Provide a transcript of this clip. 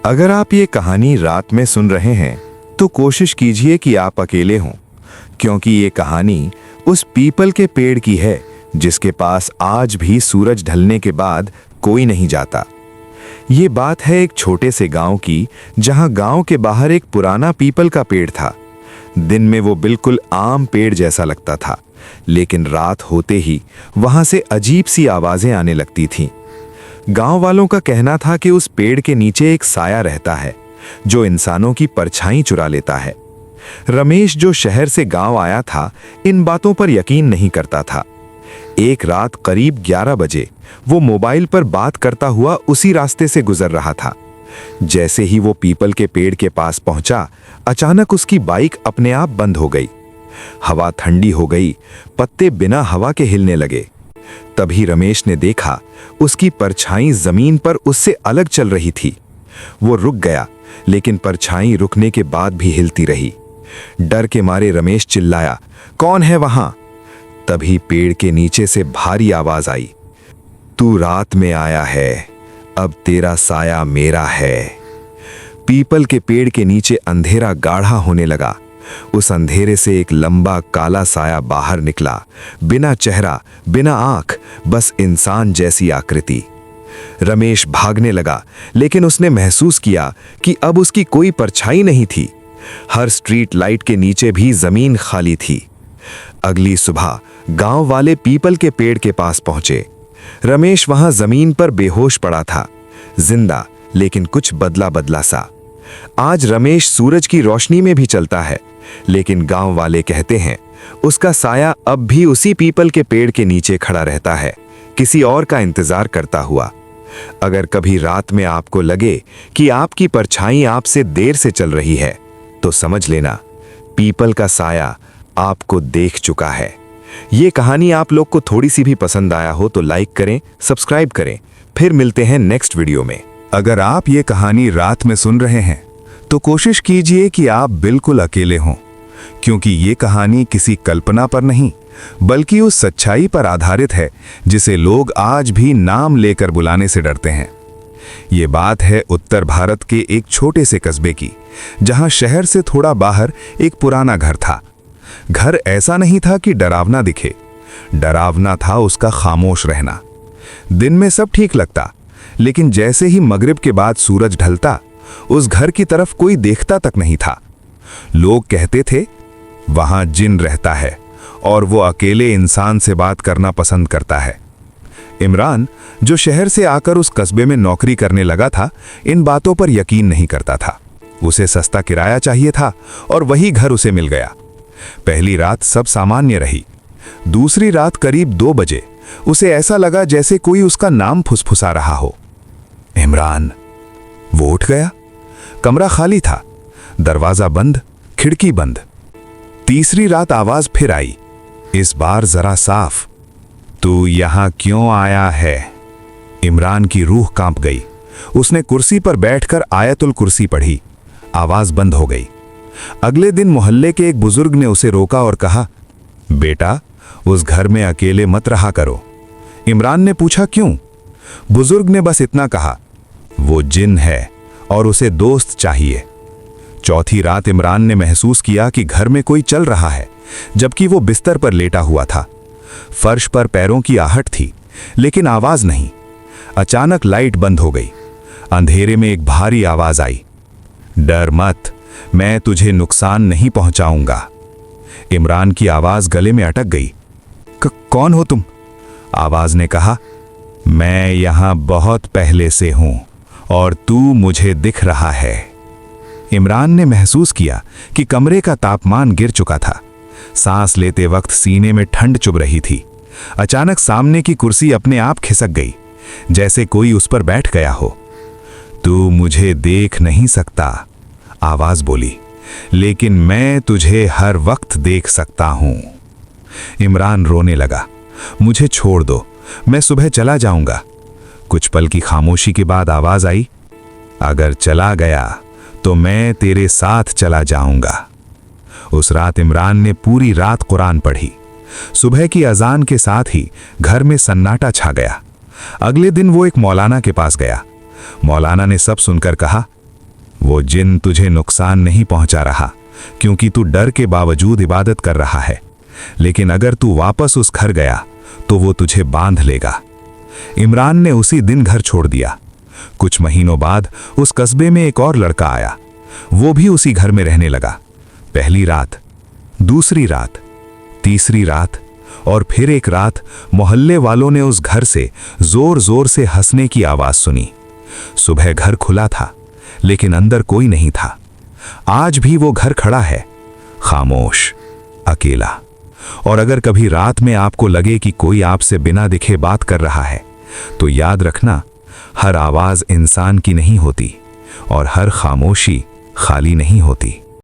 अगर आप ये कहानी रात में सुन रहे हैं तो कोशिश कीजिए कि आप अकेले हों, क्योंकि ये कहानी उस पीपल के पेड़ की है जिसके पास आज भी सूरज ढलने के बाद कोई नहीं जाता। ये बात है एक छोटे से गांव की, जहां गांव के बाहर एक पुराना पीपल का पेड़ था। दिन में वो बिल्कुल आम पेड़ जैसा लगता था, लेकिन रात होते ही वहां से अजीब सी आवाजें आने लगती थीं। गांव वालों का कहना था कि उस पेड़ के नीचे एक साया रहता है जो इंसानों की परछाई चुरा लेता है। रमेश, जो शहर से गांव आया था, इन बातों पर यकीन नहीं करता था। एक रात करीब 11 बजे वो मोबाइल पर बात करता हुआ उसी रास्ते से गुजर रहा था। जैसे ही वो पीपल के पेड़ के पास पहुंचा, अचानक उसकी बाइक अपने आप बंद हो गई। हवा ठंडी हो गई, पत्ते बिना हवा के हिलने लगे। तभी रमेश ने देखा उसकी परछाई जमीन पर उससे अलग चल रही थी। वो रुक गया, लेकिन परछाई रुकने के बाद भी हिलती रही। डर के मारे रमेश चिल्लाया, कौन है वहां? तभी पेड़ के नीचे से भारी आवाज आई, तू रात में आया है, अब तेरा साया मेरा है। पीपल के पेड़ के नीचे अंधेरा गाढ़ा होने लगा। उस अंधेरे से एक लंबा काला साया बाहर निकला, बिना चेहरा, बिना आंख, बस इंसान जैसी आकृति। रमेश भागने लगा, लेकिन उसने महसूस किया कि अब उसकी कोई परछाई नहीं थी। हर स्ट्रीट लाइट के नीचे भी जमीन खाली थी। अगली सुबह गांव वाले पीपल के पेड़ के पास पहुंचे। रमेश वहां जमीन पर बेहोश पड़ा था, जिंदा, लेकिन कुछ बदला बदला सा। आज रमेश सूरज की रोशनी में भी चलता है, लेकिन गांव वाले कहते हैं उसका साया अब भी उसी पीपल के पेड़ के नीचे खड़ा रहता है, किसी और का इंतजार करता हुआ। अगर कभी रात में आपको लगे कि आपकी परछाई आपसे देर से चल रही है, तो समझ लेना पीपल का साया आपको देख चुका है। ये कहानी आप लोग को थोड़ी सी भी पसंद आया हो तो लाइक करें, सब्सक्राइब करें। फिर मिलते हैं नेक्स्ट वीडियो में। अगर आप ये कहानी रात में सुन रहे हैं तो कोशिश कीजिए कि आप बिल्कुल अकेले हों, क्योंकि ये कहानी किसी कल्पना पर नहीं बल्कि उस सच्चाई पर आधारित है जिसे लोग आज भी नाम लेकर बुलाने से डरते हैं। ये बात है उत्तर भारत के एक छोटे से कस्बे की, जहां शहर से थोड़ा बाहर एक पुराना घर था। घर ऐसा नहीं था कि डरावना दिखे, डरावना था उसका खामोश रहना। दिन में सब ठीक लगता, लेकिन जैसे ही मगरिब के बाद सूरज ढलता, उस घर की तरफ कोई देखता तक नहीं था। लोग कहते थे वहां जिन रहता है और वो अकेले इंसान से बात करना पसंद करता है। इमरान, जो शहर से आकर उस कस्बे में नौकरी करने लगा था, इन बातों पर यकीन नहीं करता था। उसे सस्ता किराया चाहिए था और वही घर उसे मिल गया। पहली रात सब सामान्य रही। दूसरी रात करीब 2 बजे उसे ऐसा लगा जैसे कोई उसका नाम फुसफुसा रहा हो, इमरान। वो उठ गया। कमरा खाली था, दरवाजा बंद, खिड़की बंद। तीसरी रात आवाज फिर आई, इस बार जरा साफ, तू यहां क्यों आया है? इमरान की रूह कांप गई। उसने कुर्सी पर बैठकर आयतुल कुर्सी पढ़ी। आवाज बंद हो गई। अगले दिन मोहल्ले के एक बुजुर्ग ने उसे रोका और कहा, बेटा, उस घर में अकेले मत रहा करो। इमरान ने पूछा, क्यों? बुजुर्ग ने बस इतना कहा, वो जिन है और उसे दोस्त चाहिए। चौथी रात इमरान ने महसूस किया कि घर में कोई चल रहा है, जबकि वो बिस्तर पर लेटा हुआ था। फर्श पर पैरों की आहट थी, लेकिन आवाज नहीं। अचानक लाइट बंद हो गई। अंधेरे में एक भारी आवाज आई, डर मत, मैं तुझे नुकसान नहीं पहुंचाऊंगा। इमरान की आवाज गले में अटक गई। कौन हो तुम? आवाज ने कहा, मैं यहां बहुत पहले से हूं और तू मुझे दिख रहा है। इमरान ने महसूस किया कि कमरे का तापमान गिर चुका था। सांस लेते वक्त सीने में ठंड चुभ रही थी। अचानक सामने की कुर्सी अपने आप खिसक गई, जैसे कोई उस पर बैठ गया हो। तू मुझे देख नहीं सकता, आवाज बोली, लेकिन मैं तुझे हर वक्त देख सकता हूं। इमरान रोने लगा, मुझे छोड़ दो, मैं सुबह चला जाऊंगा। कुछ पल की खामोशी के बाद आवाज आई, अगर चला गया तो मैं तेरे साथ चला जाऊंगा। उस रात इमरान ने पूरी रात कुरान पढ़ी। सुबह की अजान के साथ ही घर में सन्नाटा छा गया। अगले दिन वो एक मौलाना के पास गया। मौलाना ने सब सुनकर कहा, वो जिन तुझे नुकसान नहीं पहुंचा रहा, क्योंकि तू डर के बावजूद इबादत कर रहा है। लेकिन अगर तू वापस उस घर गया तो वो तुझे बांध लेगा। इमरान ने उसी दिन घर छोड़ दिया। कुछ महीनों बाद उस कस्बे में एक और लड़का आया। वो भी उसी घर में रहने लगा। पहली रात, दूसरी रात, तीसरी रात और फिर एक रात मोहल्ले वालों ने उस घर से जोर जोर से हंसने की आवाज सुनी। सुबह घर खुला था, लेकिन अंदर कोई नहीं था। आज भी वो घर खड़ा है, खामोश, अकेला। और अगर कभी रात में आपको लगे कि कोई आपसे बिना दिखे बात कर रहा है, तो याद रखना, हर आवाज इंसान की नहीं होती और हर खामोशी खाली नहीं होती।